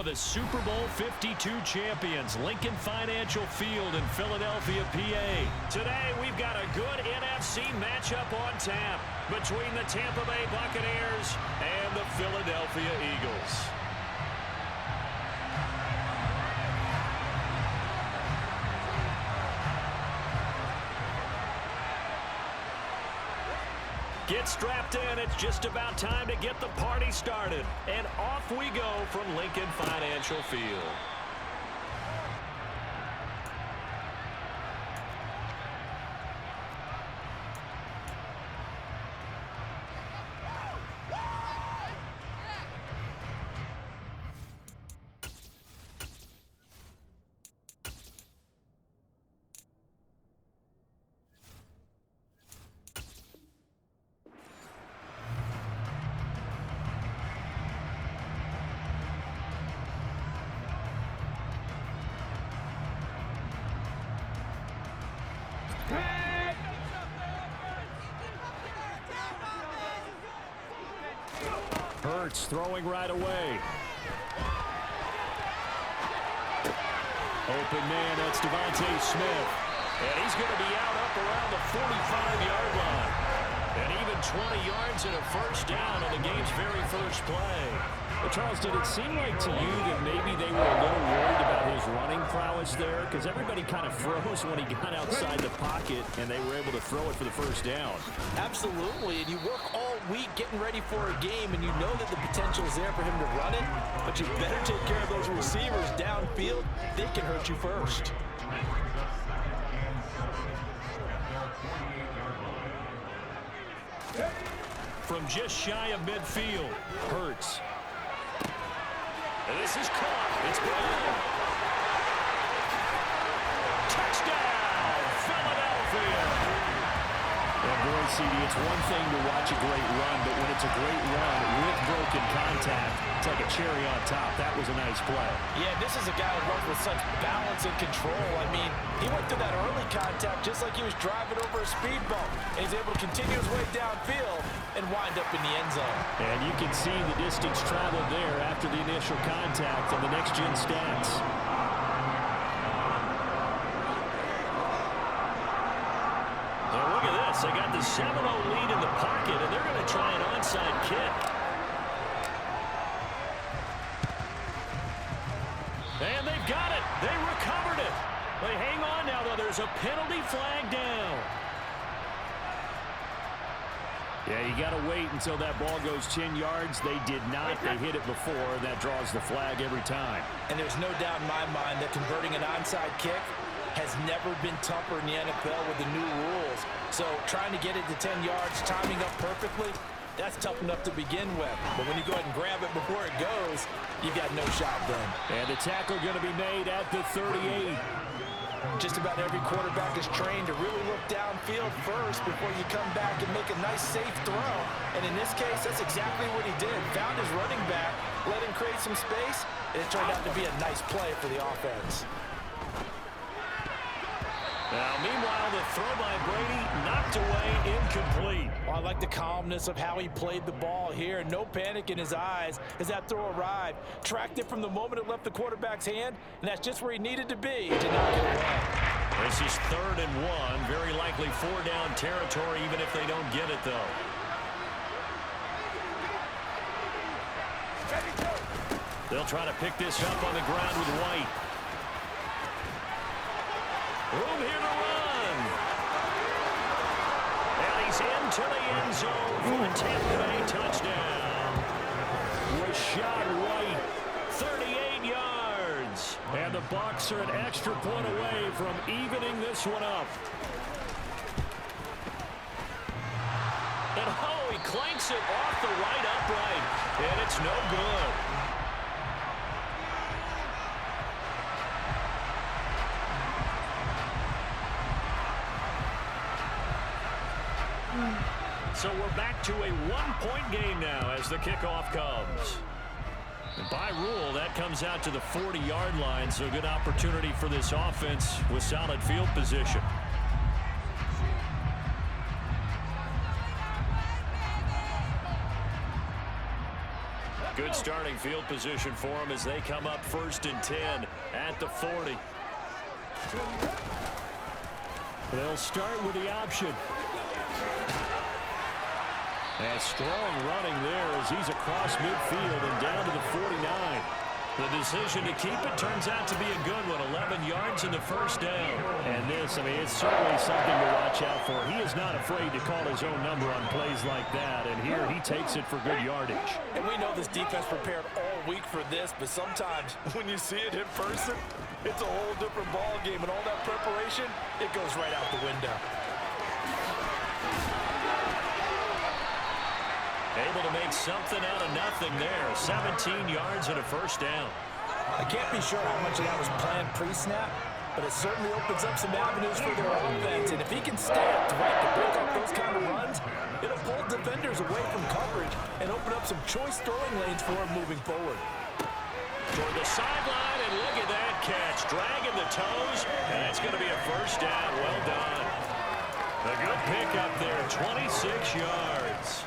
of the Super Bowl 52 champions, Lincoln Financial Field in Philadelphia, PA. Today, we've got a good NFC matchup on tap between the Tampa Bay Buccaneers and the Philadelphia Eagles. Get strapped in. It's just about time to get the party started. And off we go from Lincoln Financial Field. Hurts throwing right away. Open man, that's Devontae Smith. And he's going to be out up around the 45-yard line. And even 20 yards and a first down on the game's very first play. Well, Charles, did it seem like to you that maybe they were a little worried about his running prowess there? Because everybody kind of froze when he got outside the pocket, and they were able to throw it for the first down. Absolutely, and you work all week getting ready for a game, and you know that the potential is there for him to run it, but you better take care of those receivers downfield. They can hurt you first. From just shy of midfield, Hurts. And this is caught. It's gone. Touchdown, Philadelphia. And boy, CD, it's one thing to watch a great run, but when it's a great run with broken contact, it's like a cherry on top. That was a nice play. Yeah, this is a guy who runs with such balance and control. I mean, he went through that early contact just like he was driving over a speed bump. And he's able to continue his way downfield and wind up in the end zone. And you can see the distance traveled there after the initial contact on the next-gen stats. Now look at this. They got the 7-0 lead in the pocket, and they're going to try an onside kick. And they've got it. They recovered it. They hang on now, though. There's a penalty flag down. Yeah, you got to wait until that ball goes 10 yards. They did not. They hit it before. That draws the flag every time. And there's no doubt in my mind that converting an onside kick has never been tougher in the NFL with the new rules. So trying to get it to 10 yards, timing up perfectly, that's tough enough to begin with. But when you go ahead and grab it before it goes, you've got no shot then. And the tackle going to be made at the 38. Just about every quarterback is trained to really look downfield first before you come back and make a nice, safe throw. And in this case, that's exactly what he did. Found his running back, let him create some space, and it turned out to be a nice play for the offense. Now, meanwhile, the throw by Brady knocked away, incomplete. Well, I like the calmness of how he played the ball here. No panic in his eyes as that throw arrived. Tracked it from the moment it left the quarterback's hand, and that's just where he needed to be to knock it away. This is 3rd and 1. Very likely 4-down territory, even if they don't get it, though. They'll try to pick this up on the ground with White. Room here to run. And he's into the end zone for a Tampa Bay touchdown. Rashad White, 38 yards. And the Bucs are an extra point away from evening this one up. And he clanks it off the right upright. And it's no good. So we're back to a one-point game now as the kickoff comes. And by rule, that comes out to the 40-yard line, so a good opportunity for this offense with solid field position. Good starting field position for them as they come up 1st and 10 at the 40. They'll start with the option. And strong running there as he's across midfield and down to the 49. The decision to keep it turns out to be a good one. 11 yards in the first down. And this, I mean, it's certainly something to watch out for. He is not afraid to call his own number on plays like that. And here he takes it for good yardage. And we know this defense prepared all week for this, but sometimes when you see it in person, it's a whole different ball game. And all that preparation, it goes right out the window. Able to make something out of nothing there. 17 yards and a first down. I can't be sure how much of that was planned pre-snap, but it certainly opens up some avenues for their offense. And if he can stay up to break up those kind of runs, it'll pull defenders away from coverage and open up some choice throwing lanes for him moving forward. Toward the sideline, and look at that catch. Dragging the toes, and it's going to be a first down. Well done. A good pickup there, 26 yards.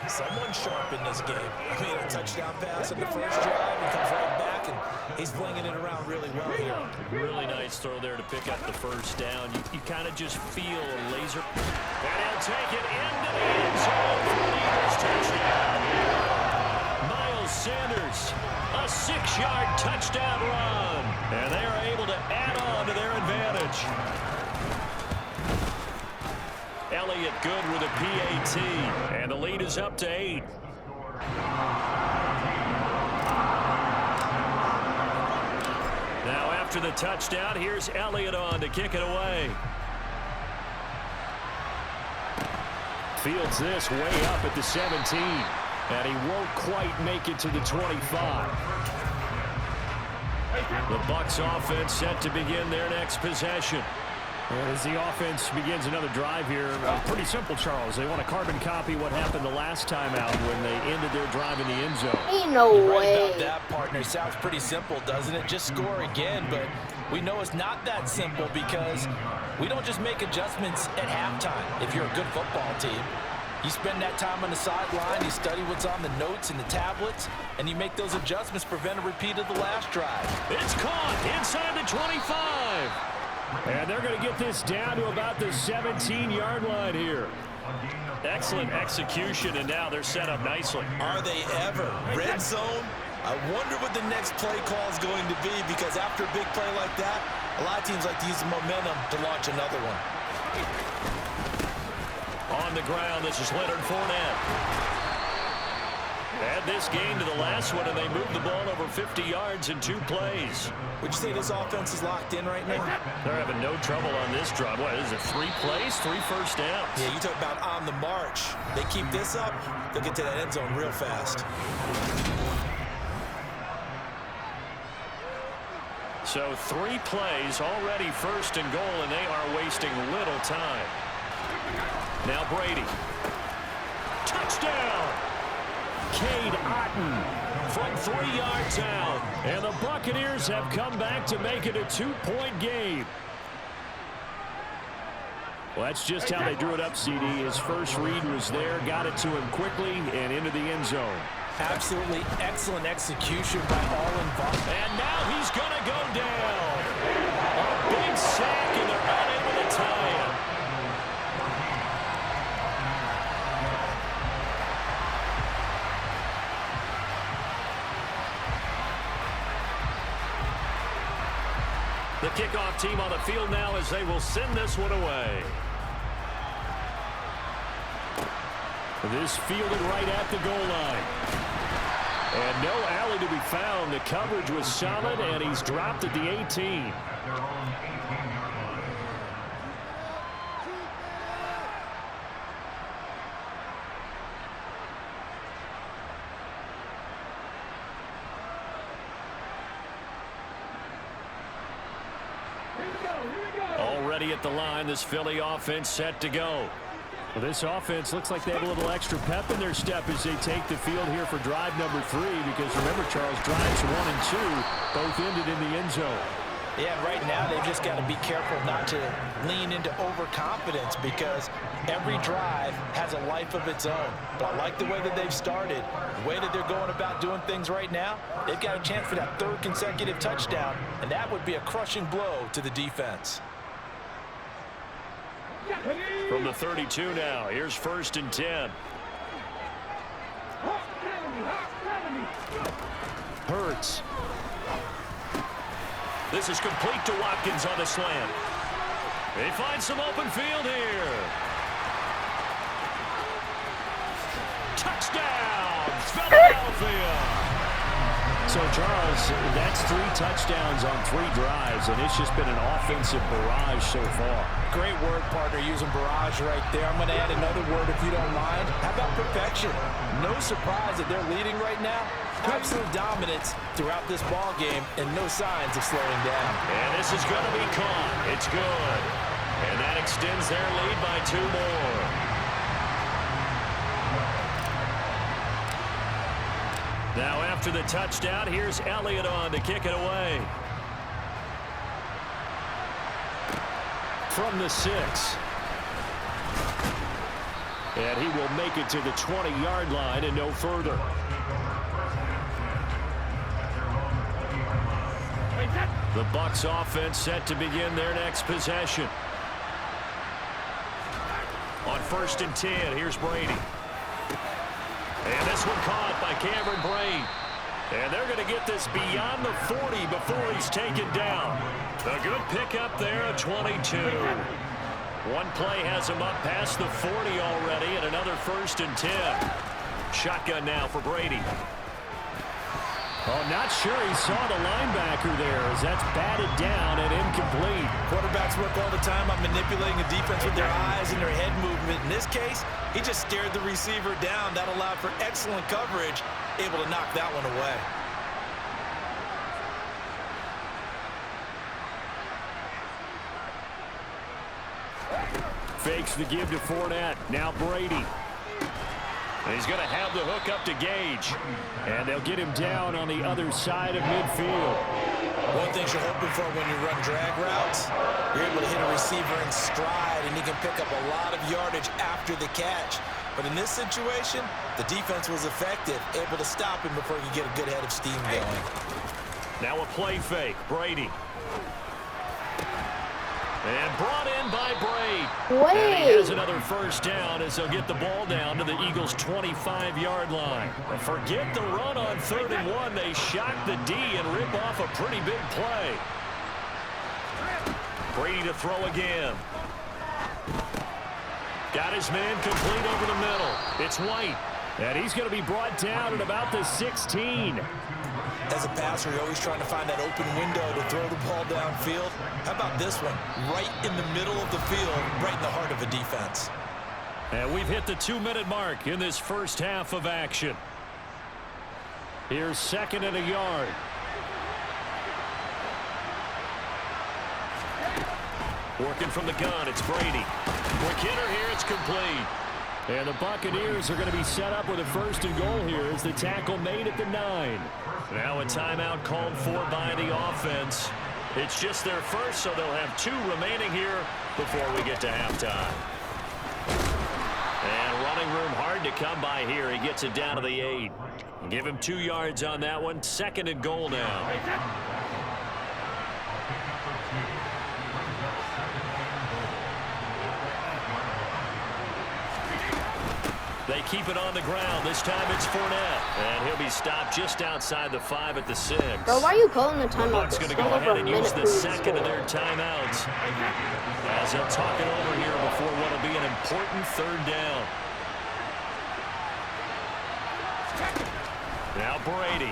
Someone sharp in this game. I mean, a touchdown pass in the first drive and comes right back, and he's flinging it around really well here. Really nice throw there to pick up the first down. You kind of just feel a laser. And he'll take it into the end zone for an Eagles touchdown. Miles Sanders, a 6-yard touchdown run. And they are able to add on to their advantage. Elliott good with a PAT, and the lead is up to 8. Now after the touchdown, here's Elliott on to kick it away. Fields this way up at the 17, and he won't quite make it to the 25. The Bucs offense set to begin their next possession. As the offense begins another drive here, pretty simple, Charles. They want to carbon copy what happened the last time out when they ended their drive in the end zone. Ain't no You're way. right about that, partner. Sounds pretty simple, doesn't it? Just score again, but we know it's not that simple because we don't just make adjustments at halftime if you're a good football team. You spend that time on the sideline, you study what's on the notes and the tablets, and you make those adjustments, prevent a repeat of the last drive. It's caught inside the 25. And they're going to get this down to about the 17-yard line here. Excellent execution, and now they're set up nicely. Are they ever? Red zone? I wonder what the next play call is going to be, because after a big play like that, a lot of teams like to use the momentum to launch another one. On the ground, this is Leonard Fournette. Add this game to the last one, and they moved the ball over 50 yards in 2 plays. Would you say this offense is locked in right now? They're having no trouble on this drive. What is it, 3 plays, 3 first downs? Yeah, you talk about on the march. They keep this up, they'll get to that end zone real fast. So 3 plays, already first and goal, and they are wasting little time. Now Brady. Touchdown! Cade Otton from 3 yards out. And the Buccaneers have come back to make it a 2-point game. Well, that's just how they drew it up, CD. His first read was there, got it to him quickly, and into the end zone. Absolutely excellent execution by all involved. And now he's going to go down. A big sack, and they're unable to tie him. The kickoff team on the field now as they will send this one away. This fielded right at the goal line. And no alley to be found. The coverage was solid, and he's dropped at the 18. Already at the line, this Philly offense set to go. Well, this offense looks like they have a little extra pep in their step as they take the field here for drive number 3, because remember, Charles, drives 1 and 2 both ended in the end zone. Yeah, and right now they've just got to be careful not to lean into overconfidence because every drive has a life of its own. But I like the way that they've started, the way that they're going about doing things right now. They've got a chance for that third consecutive touchdown, and that would be a crushing blow to the defense. From the 32 now, here's 1st and 10. Hurts. This is complete to Watkins on the slant. They find some open field here. Touchdown, Philadelphia. So, Charles, that's 3 touchdowns on 3 drives, and it's just been an offensive barrage so far. Great word, partner, using barrage right there. I'm going to add another word if you don't mind. How about perfection? No surprise that they're leading right now. Absolute dominance throughout this ball game and no signs of slowing down. And this is going to be caught. It's good. And that extends their lead by 2 more. Now after the touchdown, here's Elliott on to kick it away. From the 6. And he will make it to the 20-yard line and no further. The Bucs offense set to begin their next possession. On 1st and 10, here's Brady. And this one caught by Cameron Brate. And they're going to get this beyond the 40 before he's taken down. A good pickup there at 22. One play has him up past the 40 already, and another 1st and 10. Shotgun now for Brady. Oh, not sure he saw the linebacker there as that's batted down and incomplete. Quarterbacks work all the time on manipulating the defense with their eyes and their head movement. In this case, he just stared the receiver down. That allowed for excellent coverage, able to knock that one away. Fakes the give to Fournette. Now Brady. And he's going to have the hook up to Gage. And they'll get him down on the other side of midfield. One thing you're hoping for when you run drag routes, you're able to hit a receiver in stride, and he can pick up a lot of yardage after the catch. But in this situation, the defense was effective, able to stop him before he could get a good head of steam going. Now a play fake. Brady. And brought in by Brate. And he has another 1st down as they'll get the ball down to the Eagles' 25-yard line. Forget the run on 3rd and 1. They shock the D and rip off a pretty big play. Brady to throw again. Got his man complete over the middle. It's White. And he's going to be brought down at about the 16. As a passer, you're always trying to find that open window to throw the ball downfield. How about this one? Right in the middle of the field, right in the heart of a defense. And we've hit the 2-minute mark in this first half of action. Here's 2nd and a yard. Working from the gun, it's Brady. Quick hitter here, it's complete. And the Buccaneers are going to be set up with a 1st and goal here as the tackle made at the 9. Now a timeout called for by the offense. It's just their first, so they'll have 2 remaining here before we get to halftime. And running room hard to come by here. He gets it down to the 8. Give him 2 yards on that one. 2nd and goal now. They keep it on the ground. This time it's Fournette. And he'll be stopped just outside the 5 at the 6. Bro, why are you calling the timeout? Bucs going to go ahead and use the 2nd of their timeouts as they'll talk it over here before what will be an important 3rd down. Now Brady.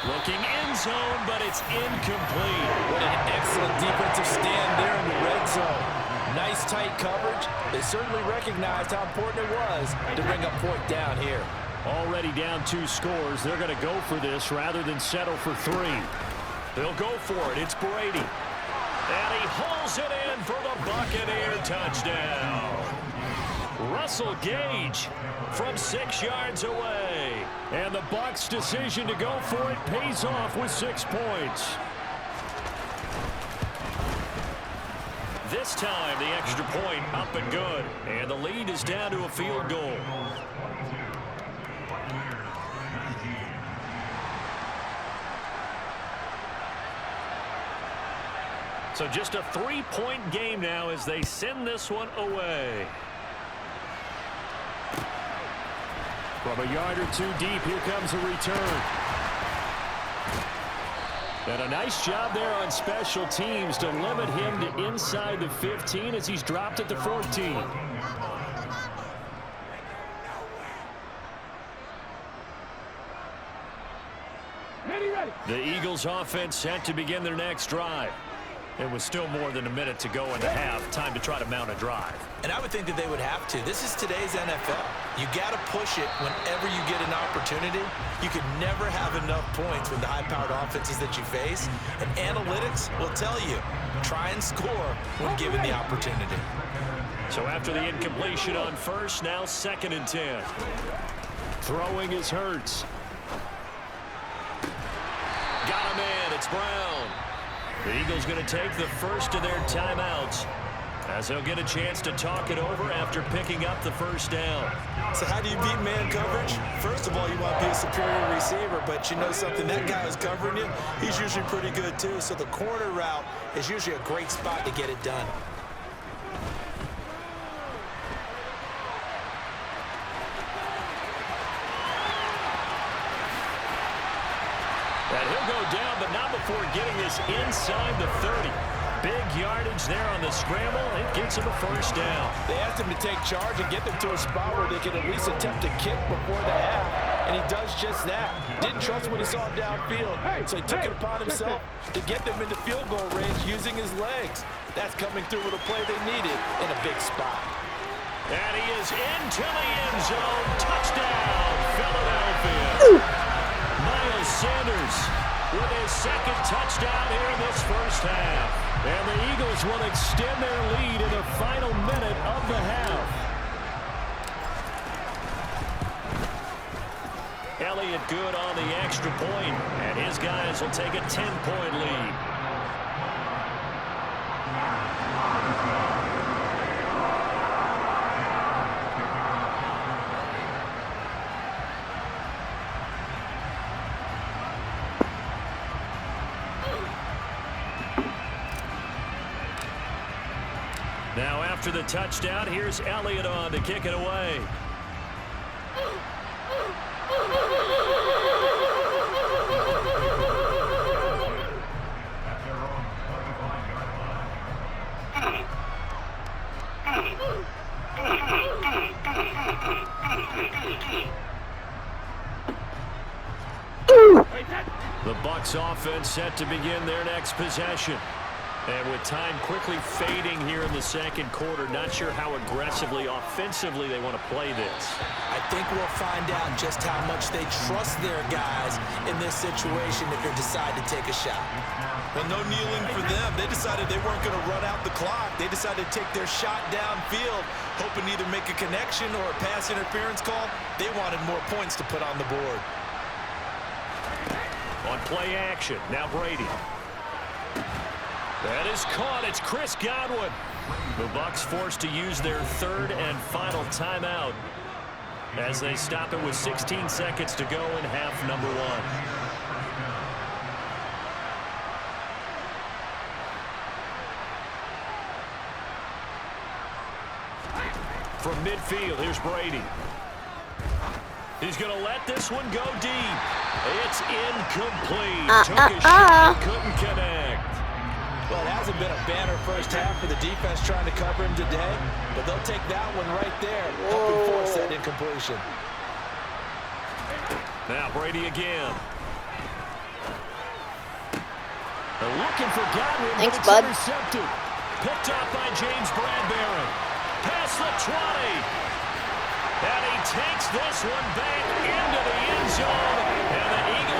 Looking end zone, but it's incomplete. What an excellent defensive stand there in the red zone. Nice tight coverage. They certainly recognized how important it was to bring up 4th down here. Already down 2 scores. They're going to go for this rather than settle for 3. They'll go for it. It's Brady. And he hauls it in for the Buccaneer touchdown. Russell Gage from 6 yards away. And the Bucs' decision to go for it pays off with 6 points. this time, the extra point up and good. And the lead is down to a field goal. So just a 3-point game now as they send this one away. From a yard or two deep, here comes a return. And a nice job there on special teams to limit him to inside the 15 as he's dropped at the 14. The Eagles offense set to begin their next drive. It was still more than a minute to go in the half. Time to try to mount a drive. And I would think that they would have to. This is today's NFL. You got to push it whenever you get an opportunity. You could never have enough points with the high-powered offenses that you face. And analytics will tell you, try and score when given the opportunity. So after the incompletion on first, now 2nd and 10. Throwing is Hurts. Got him in. It's Brown. The Eagles going to take the first of their timeouts as they'll get a chance to talk it over after picking up the first down. So how do you beat man coverage? First of all, you want to be a superior receiver, but you know something, that guy who's covering you, he's usually pretty good too. So the corner route is usually a great spot to get it done. And he'll go down, but not before getting this inside the 30. Big yardage there on the scramble. It gets him a first down. They asked him to take charge and get them to a spot where they could at least attempt to kick before the half, and he does just that. Didn't trust what he saw downfield, so he took it upon himself to get them into field goal range using his legs. That's coming through with a play they needed in a big spot. And he is into the end zone. Touchdown, Philadelphia. Miles Sanders with his 2nd touchdown here in this first half. And the Eagles will extend their lead in the final minute of the half. Elliott good on the extra point, and his guys will take a 10-point lead. Now after the touchdown, here's Elliott on to kick it away. The Bucs offense set to begin their next possession. And with time quickly fading here in the 2nd quarter, not sure how aggressively, offensively they want to play this. I think we'll find out just how much they trust their guys in this situation if they decide to take a shot. Well, no kneeling for them. They decided they weren't going to run out the clock. They decided to take their shot downfield, hoping to either make a connection or a pass interference call. They wanted more points to put on the board. On play action, now Brady. That is caught. It's Chris Godwin. The Bucs forced to use their 3rd and final timeout as they stop it with 16 seconds to go in half number 1. From midfield, here's Brady. He's going to let this one go deep. It's incomplete. Took a shot, couldn't connect. Well, it hasn't been a banner first half for the defense trying to cover him today, but they'll take that one right there, helping force that incompletion. Now Brady again. They're looking for Godwin, Thanks, but it's bud. intercepted. Picked up by James Bradbury. Past the 20. And he takes this one back into the end zone. And the Eagles